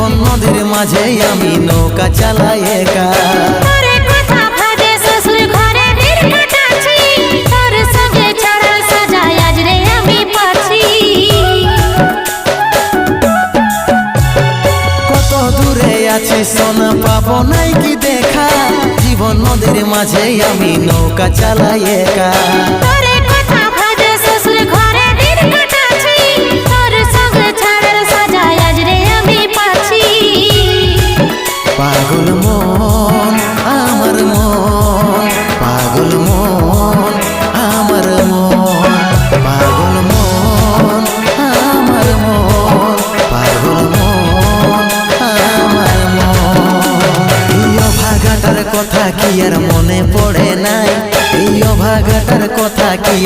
জীবন নদীর মাঝে আমি নৌকা চালাই একা। কত দূরে আছি সোনা পাবো নাই কি দেখা, জীবন নদীর মাঝে আমি নৌকা চালাই একা। পাগল মন আমার মন, পাগল মন আমার মন, পাগল মন আমার মন, পাগল মন আমার মন। এই অভাগাটার কথা কি আর মনে পড়ে নাই, এই অভাগাটার কথা কি